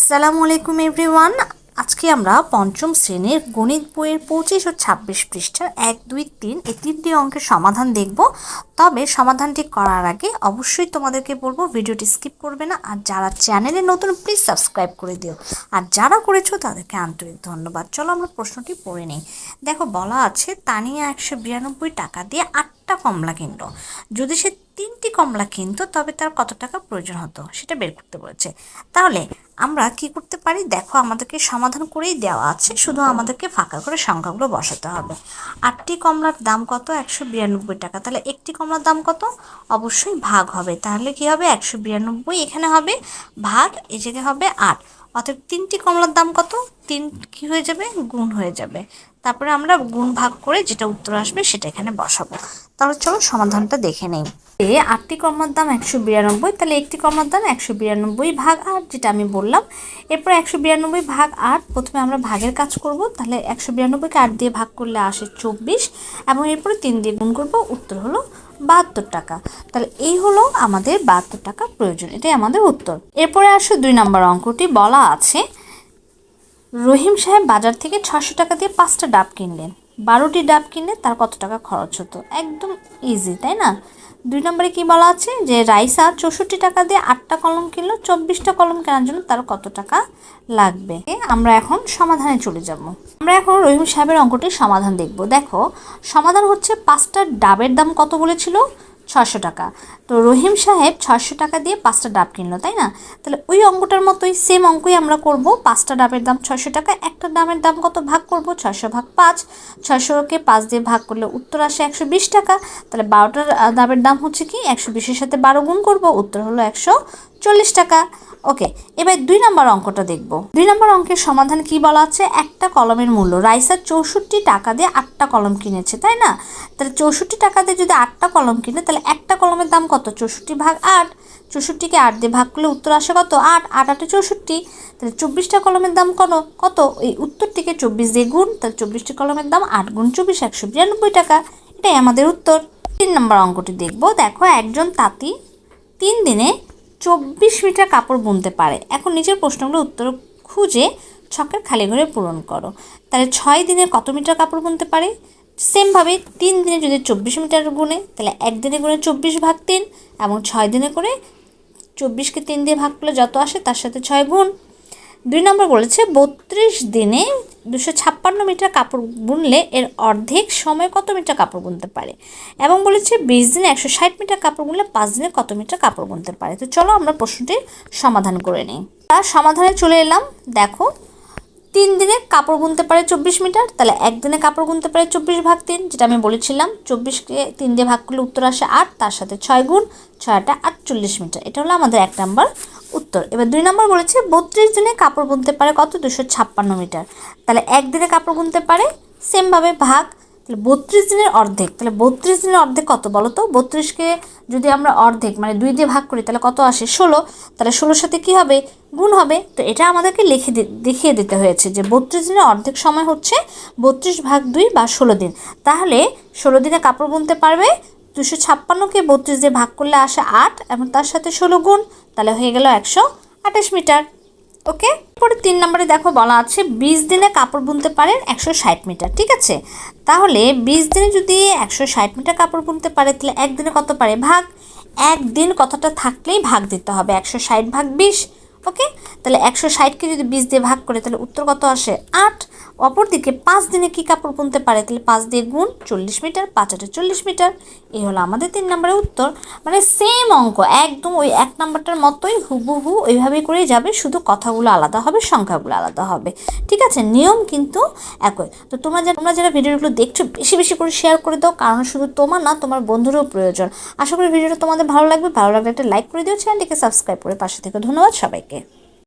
আসসালামু আলাইকুম এভরিওয়ান। আজকে আমরা পঞ্চম শ্রেণীর গণিত বইয়ের 25 ও 26 পৃষ্ঠার 1, 2, 3 এই তিনটি অঙ্কের সমাধান দেখব। তবে সমাধানটি করার আগে অবশ্যই তোমাদেরকে বলবো ভিডিওটি স্কিপ করবে না, আর যারা চ্যানেলে নতুন প্লিজ সাবস্ক্রাইব করে দিও, আর যারা করেছো তাদেরকে আন্তরিক ধন্যবাদ। চলো আমরা প্রশ্নটি পড়ে নিই। দেখো বলা আছে তানিয়া 192 টাকা দিয়ে 8টা কমলা কিনলো। যদি সে 3টি কমলা কিনতো তবে তার কত টাকা প্রয়োজন হতো সেটা বের করতে বলেছে। তাহলে আমরা কি করতে পারি, দেখো আমাদেরকে সমাধান করেই দেওয়া আছে, শুধু আমাদেরকে ফাঁকা করে সংখ্যাগুলো বসাতে হবে। 8টি কমলার দাম কত? 192 টাকা। তাহলে একটি কমলার দাম কত? অবশ্যই ভাগ হবে। তাহলে কি হবে? 192 এখানে হবে ভাগ, এই জায়গায় হবে 8। অর্থাৎ 3টি কমলার দাম কত? 3 কি হয়ে যাবে? গুণ হয়ে যাবে। তারপরে আমরা গুণ ভাগ করে যেটা উত্তর আসবে সেটা এখানে বসাবো। তাহলে চলো সমাধানটা দেখে নেই। 8টি কমলার দাম 192, তাহলে একটি কমলার দাম 192 ভাগ 8, যেটা আমি বললাম। এরপর 192 ভাগ 8, প্রথমে আমরা ভাগের কাজ করব। তাহলে 192কে 8 দিয়ে ভাগ করলে আসে 24, এবং এরপরে 3 দিয়ে গুণ করব, উত্তর হলো 72 টাকা। তাহলে এই হলো আমাদের 72 টাকা প্রয়োজন, এটাই আমাদের উত্তর। এরপরে আসো 2 নম্বর অঙ্কটি। বলা আছে রহিম সাহেব বাজার থেকে 600 টাকা দিয়ে 5টা ডাব কিনলেন। 12টি ডাব কিনলে তার কত টাকা খরচ হতো? একদম ইজি, তাই না? 2 নম্বরে কি বলা আছে যে রাইসা 64 টাকা দিয়ে 8টা কলম কিনলো। 24টা কলম কেনার জন্য তার কত টাকা লাগবে? আমরা এখন সমাধানে চলে যাব। আমরা এখন রহিম সাহেবের অঙ্কটির সমাধান দেখব। দেখো সমাধান হচ্ছে 5টা ডাবের দাম কত বলেছিল? 600 টাকা। তো রহিম সাহেব 600 টাকা দিয়ে 5টা ডাব কিনলো, তাই না? তাহলে ওই অঙ্কটার মতোই সেম অঙ্কই আমরা করব। 5টা ডাবের দাম 600 টাকা, একটা ডাবের দাম কত ভাগ করব? 600 ভাগ 5। 600কে 5 দিয়ে ভাগ করলে উত্তর আসে 120 টাকা। তাহলে 12টার ডাবের দাম হচ্ছে কি? 120-এর সাথে 12 গুণ করব, উত্তর হলো 140 টাকা। ওকে, এবার 2 নম্বর অঙ্কটা দেখব। 2 নম্বর অঙ্কের সমাধান কি বলা আছে? একটা কলমের মূল্য। রাইসা 64 টাকা দিয়ে 8টা কলম কিনেছে, তাই না? তাহলে 64 টাকা দিয়ে যদি 8টা কলম কিনে, তাহলে একটা কলমের দাম কত? 64 ভাগ 8। 64কে 8 দিয়ে ভাগ করলে উত্তর আসে কত? 8। 8 8 64। তাহলে 24টা কলমের দাম কত? এই উত্তরটিকে 24 দিয়ে গুণ, তাহলে 24টি কলমের দাম 8 গুণ 24 192 টাকা। এটাই আমাদের উত্তর। 3 নম্বর অঙ্কটি দেখব। দেখো একজন তাঁতি 3 দিনে 24 মিটার কাপড় বুনতে পারে। এখন নিচের প্রশ্নগুলো উত্তর খুঁজে ছকের খালি ঘরে পূরণ করো। তাহলে 6 দিনে কত মিটার কাপড় বুনতে পারে? সেমভাবে 3 দিনে যদি 24 মিটার গুনে, তাহলে একদিনে গুনে 24 ভাগ 3, এবং 6 দিনে করে 24কে 3 দিয়ে ভাগ করলে যত আসে তার সাথে 6 গুণ। 2 নম্বর বলেছে 32 দিনে 256 মিটার কাপড় বুনলে এর অর্ধেক সময় কত মিটার কাপড় বুনতে পারে? এবং বলেছে 20 দিনে 160 মিটার কাপড় বুনলে 5 দিনে কত মিটার কাপড় বুনতে পারে? তো চলো আমরা প্রশ্নটির সমাধান করে নিই। তার সমাধানে চলে এলাম। দেখো 3 দিনে কাপড় বুনতে পারে 24 মিটার, তাহলে একদিনে কাপড় বুনতে পারে 24 ভাগ 3, যেটা আমি বলেছিলাম। 24কে 3 দিয়ে ভাগ করলে উত্তর আসে 8, তার সাথে 6 গুণ, 6টা 48 মিটার। এটা হলো আমাদের 1 নম্বর উত্তর। এবার 2 নম্বর বলেছে 32 দিনে কাপড় বুনতে পারে কত? 256 মিটার। তাহলে একদিনে কাপড় বুনতে পারে, সেমভাবে ভাগ। তাহলে 32 দিনের অর্ধেক, তাহলে 32 দিনের অর্ধেক কত বলো তো? 32কে যদি আমরা অর্ধেক মানে 2 দিয়ে ভাগ করি তাহলে কত আসে? 16। তাহলে 16-র সাথে কী হবে? গুণ হবে। তো এটা আমাদেরকে দেখিয়ে দিতে হয়েছে যে 32 দিনের অর্ধেক সময় হচ্ছে 32 ভাগ 2 বা 16 দিন। তাহলে 16 দিনে কাপড় বুনতে পারবে। 256কে 32 দিয়ে ভাগ করলে আসে 8, এবং তার সাথে 16 গুণ, তাহলে হয়ে গেল 128 মিটার। ওকে, পরে 3 নম্বরে দেখো বলা আছে 20 দিনে কাপড় বুনতে পারেন 160 মিটার। ঠিক আছে, তাহলে 20 দিনে যদি 160 মিটার কাপড় বুনতে পারে, তাহলে একদিনে কত পারে? ভাগ। একদিন কথাটা থাকলেই ভাগ দিতে হবে, 160 ভাগ 20। ওকে, তাহলে 160কে যদি 20 দিয়ে ভাগ করে তাহলে উত্তর কত আসে? 8। অপরদিকে 5 দিনে কি কাপড় বুনতে পারে? তাহলে 5 দিয়ে গুণ, 40 মিটার, 5 8 40 মিটার। এই হলো আমাদের 3 নম্বরের উত্তর। মানে সেম অঙ্ক, একদম ওই 1 নম্বরটার মতোই হুবহু ওইভাবেই করেই যাবে, শুধু কথাগুলো আলাদা হবে, সংখ্যাগুলো আলাদা হবে। ঠিক আছে, নিয়ম কিন্তু একই। তো তোমরা যারা ভিডিওগুলো দেখছো বেশি বেশি করে শেয়ার করে দাও, কারণ শুধু তোমার না, তোমার বন্ধুরও প্রয়োজন। আশা করি ভিডিওটা তোমাদের ভালো লাগবে। ভালো লাগলে একটা লাইক করে দিও, চ্যানেলটিকে সাবস্ক্রাইব করে পাশে থেকে। ধন্যবাদ সবাইকে।